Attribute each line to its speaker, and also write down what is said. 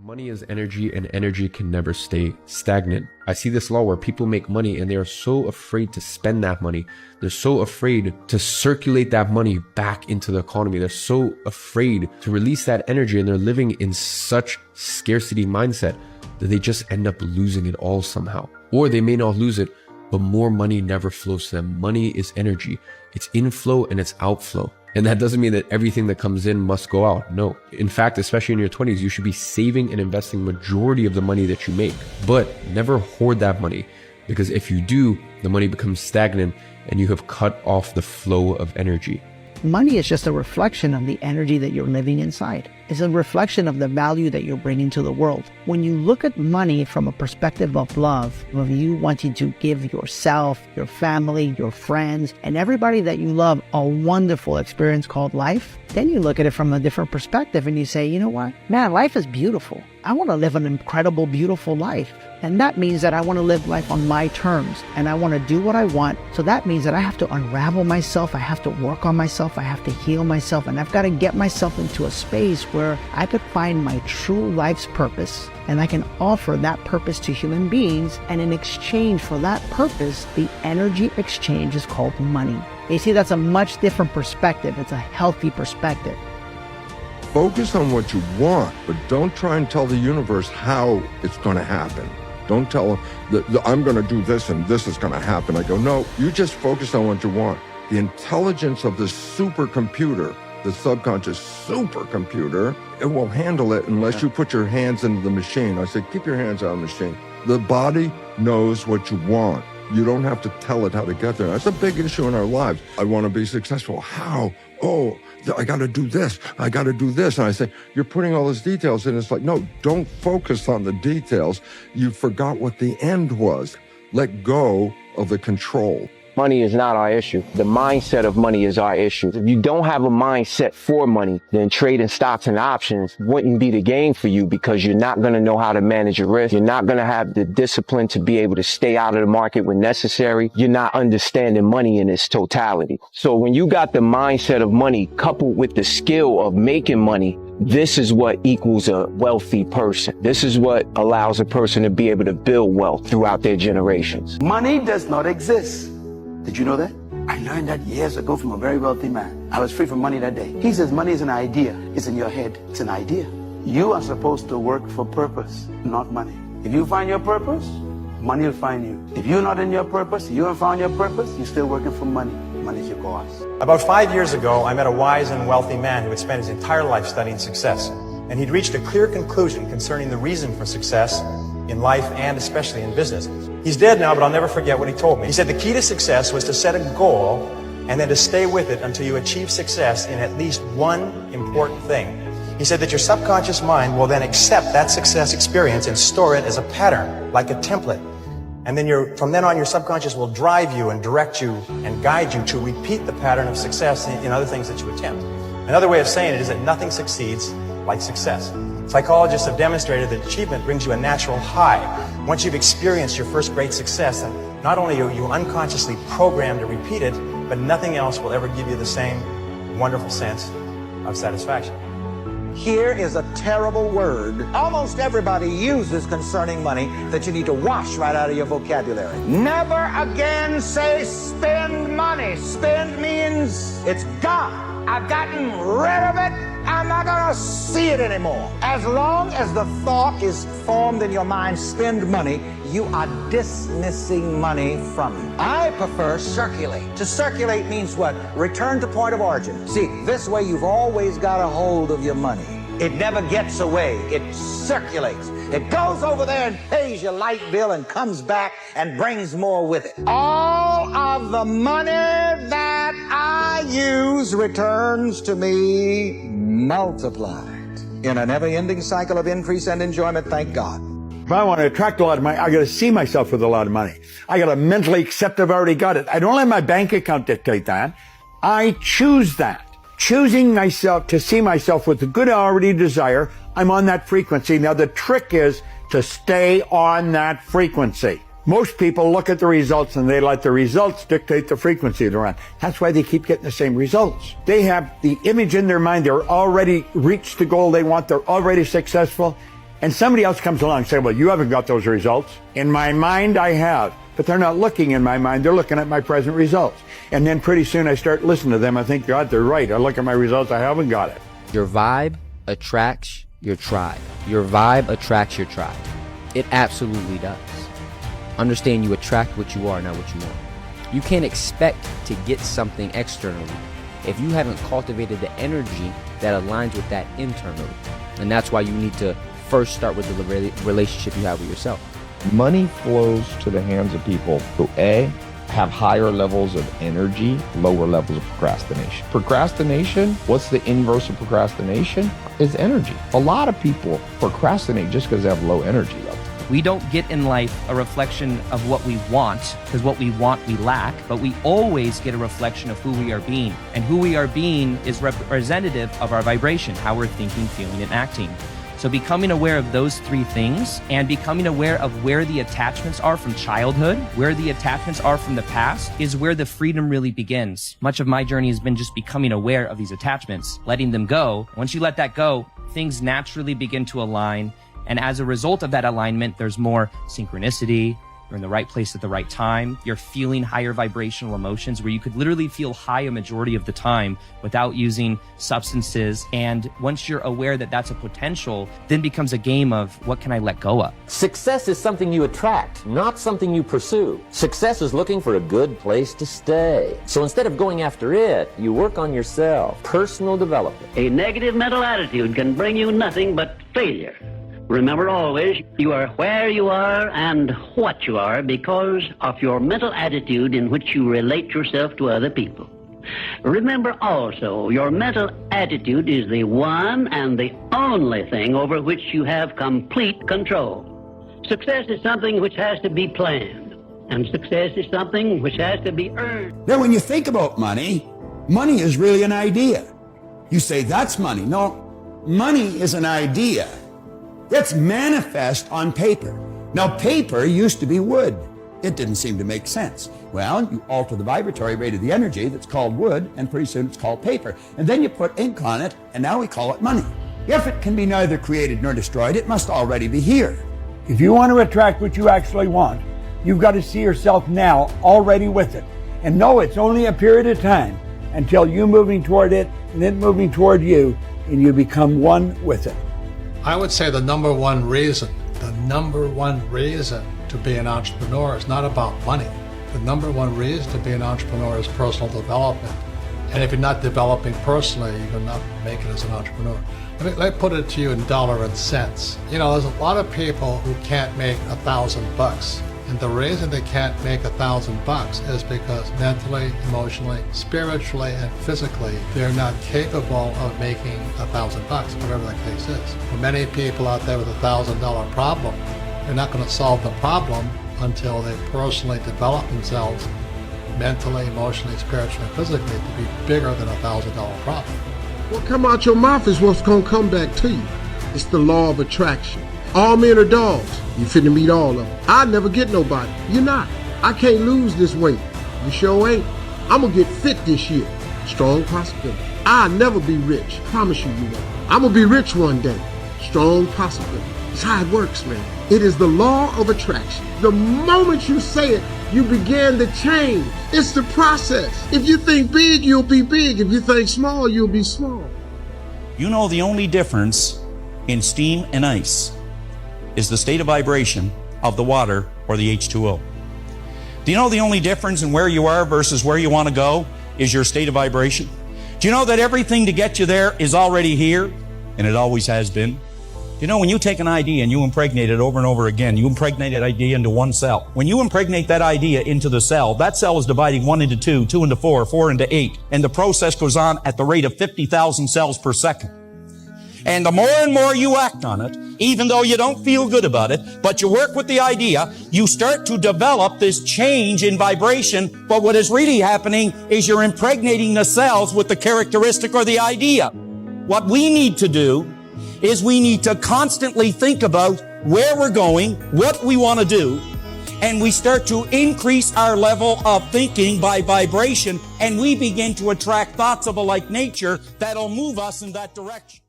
Speaker 1: Money is energy, and energy can never stay stagnant. I see this law where people make money and they are so afraid to spend that money. They're so afraid to circulate that money back into the economy. They're so afraid to release that energy, and they're living in such scarcity mindset that they just end up losing it all somehow. Or they may not lose it, but more money never flows to them. Money is energy. It's inflow and it's outflow. And that doesn't mean that everything that comes in must go out. No. In fact, especially in your 20s, you should be saving and investing majority of the money that you make. But never hoard that money, because if you do, the money becomes stagnant and you have cut off the flow of energy.
Speaker 2: Money is just a reflection of the energy that you're living inside. It's a reflection of the value that you're bringing to the world. When you look at money from a perspective of love, of you wanting to give yourself, your family, your friends, and everybody that you love a wonderful experience called life, then you look at it from a different perspective and you say, you know what? Man, life is beautiful. I want to live an incredible, beautiful life. And that means that I want to live life on my terms and I want to do what I want. So that means that I have to unravel myself. I have to work on myself. I have to heal myself. And I've got to get myself into a space where I could find my true life's purpose, and I can offer that purpose to human beings. And in exchange for that purpose, the energy exchange is called money. You see, that's a much different perspective. It's a healthy perspective.
Speaker 3: Focus on what you want, but don't try and tell the universe how it's going to happen. Don't tell them that I'm going to do this and this is going to happen. I go, no, you just focus on what you want. The intelligence of the supercomputer, the subconscious supercomputer, it will handle it unless you put your hands into the machine. I say, keep your hands out of the machine. The body knows what you want. You don't have to tell it how to get there. That's a big issue in our lives. I want to be successful. How? Oh, I got to do this. I got to do this. And I say, you're putting all those details in. It's like, no, don't focus on the details. You forgot what the end was. Let go of the control.
Speaker 4: Money is not our issue. The mindset of money is our issue. If you don't have a mindset for money, then trading stocks and options wouldn't be the game for you, because you're not going to know how to manage your risk. You're not going to have the discipline to be able to stay out of the market when necessary. You're not understanding money in its totality. So when you got the mindset of money coupled with the skill of making money, this is what equals a wealthy person. This is what allows a person to be able to build wealth throughout their generations.
Speaker 5: Money does not exist. Did you know that? I learned that years ago from a very wealthy man. I was free from money that day. He says money is an idea. It's in your head. It's an idea. You are supposed to work for purpose, not money. If you find your purpose, money will find you. If you're not in your purpose, you haven't found your purpose, you're still working for money. Money's your boss.
Speaker 6: About 5 years ago, I met a wise and wealthy man who had spent his entire life studying success. And he'd reached a clear conclusion concerning the reason for success in life and especially in business. He's dead now, but I'll never forget what he told me. He said the key to success was to set a goal and then to stay with it until you achieve success in at least one important thing. He said that your subconscious mind will then accept that success experience and store it as a pattern, like a template. And then from then on, your subconscious will drive you and direct you and guide you to repeat the pattern of success in other things that you attempt. Another way of saying it is that nothing succeeds like success. Psychologists have demonstrated that achievement brings you a natural high. Once you've experienced your first great success, then not only are you unconsciously programmed to repeat it, but nothing else will ever give you the same wonderful sense of satisfaction.
Speaker 7: Here is a terrible word almost everybody uses concerning money that you need to wash right out of your vocabulary. Never again say spend money. Spend means it's gone. I've gotten rid of it. I'm not going to see it anymore. As long as the thought is formed in your mind, spend money, you are dismissing money from you. I prefer circulate. To circulate means what? Return to point of origin. See, this way you've always got a hold of your money. It never gets away. It circulates. It goes over there and pays your light bill and comes back and brings more with it. All of the money that I use returns to me multiplied in a never-ending cycle of increase and enjoyment, thank God.
Speaker 8: If I want to attract a lot of money, I got to see myself with a lot of money. I got to mentally accept I've already got it. I don't let my bank account dictate that. I choose that. Choosing myself to see myself with the good I already desire, I'm on that frequency. Now the trick is to stay on that frequency. Most people look at the results and they let the results dictate the frequency they're on. That's why they keep getting the same results. They have the image in their mind. They're already reached the goal they want. They're already successful. And somebody else comes along and says, well, you haven't got those results. In my mind, I have. But they're not looking in my mind. They're looking at my present results. And then pretty soon I start listening to them. I think, God, they're right. I look at my results. I haven't got it.
Speaker 9: Your vibe attracts your tribe. Your vibe attracts your tribe. It absolutely does. Understand you attract what you are, not what you want. You can't expect to get something externally if you haven't cultivated the energy that aligns with that internally. And that's why you need to first start with the relationship you have with yourself.
Speaker 10: Money flows to the hands of people who A, have higher levels of energy, lower levels of procrastination. Procrastination, what's the inverse of procrastination? Is energy. A lot of people procrastinate just because they have low energy levels.
Speaker 11: We don't get in life a reflection of what we want, because what we want we lack, but we always get a reflection of who we are being. And who we are being is representative of our vibration, how we're thinking, feeling, and acting. So becoming aware of those three things and becoming aware of where the attachments are from childhood, where the attachments are from the past, is where the freedom really begins. Much of my journey has been just becoming aware of these attachments, letting them go. Once you let that go, things naturally begin to align. And as a result of that alignment, there's more synchronicity. You're in the right place at the right time. You're feeling higher vibrational emotions where you could literally feel high a majority of the time without using substances. And once you're aware that that's a potential, then becomes a game of what can I let go of?
Speaker 12: Success is something you attract, not something you pursue. Success is looking for a good place to stay. So instead of going after it, you work on yourself. Personal development.
Speaker 13: A negative mental attitude can bring you nothing but failure. Remember always, you are where you are and what you are because of your mental attitude in which you relate yourself to other people. Remember also, your mental attitude is the one and the only thing over which you have complete control. Success is something which has to be planned, and success is something which has to be earned.
Speaker 8: Now, when you think about money, money is really an idea. You say, that's money. No, money is an idea. It's manifest on paper. Now, paper used to be wood. It didn't seem to make sense. Well, you alter the vibratory rate of the energy that's called wood, and pretty soon it's called paper. And then you put ink on it, and now we call it money. If it can be neither created nor destroyed, it must already be here. If you want to attract what you actually want, you've got to see yourself now already with it. And know it's only a period of time until you moving toward it and it moving toward you, and you become one with it.
Speaker 14: I would say the number one reason to be an entrepreneur is not about money. The number one reason to be an entrepreneur is personal development. And if you're not developing personally, you're not making it as an entrepreneur. Let me put it to you in dollar and cents. You know, there's a lot of people who can't make $1,000. And the reason they can't make $1,000 is because mentally, emotionally, spiritually, and physically, they're not capable of making $1,000, whatever the case is. For many people out there with $1,000 problem, they're not going to solve the problem until they personally develop themselves mentally, emotionally, spiritually, and physically to be bigger than $1,000 problem.
Speaker 15: What come out your mouth is what's going to come back to you. It's the law of attraction. All men are dogs. You finna meet all of them. I never get nobody. You're not. I can't lose this weight. You sure ain't. I'm gonna get fit this year. Strong possibility. I'll never be rich. Promise you won't. I'm gonna be rich one day. Strong possibility. It's how it works, man. It is the law of attraction. The moment you say it, you begin to change. It's the process. If you think big, you'll be big. If you think small, you'll be small.
Speaker 16: You know the only difference in steam and ice is the state of vibration of the water or the H2O. Do you know the only difference in where you are versus where you want to go is your state of vibration? Do you know that everything to get you there is already here and it always has been? Do you know when you take an idea and you impregnate it over and over again, you impregnate that idea into one cell. When you impregnate that idea into the cell, that cell is dividing 1 into 2, 2 into 4, 4 into 8, and the process goes on at the rate of 50,000 cells per second. And the more and more you act on it, even though you don't feel good about it, but you work with the idea, you start to develop this change in vibration. But what is really happening is you're impregnating the cells with the characteristic or the idea. What we need to do is we need to constantly think about where we're going, what we want to do, and we start to increase our level of thinking by vibration, and we begin to attract thoughts of a like nature that'll move us in that direction.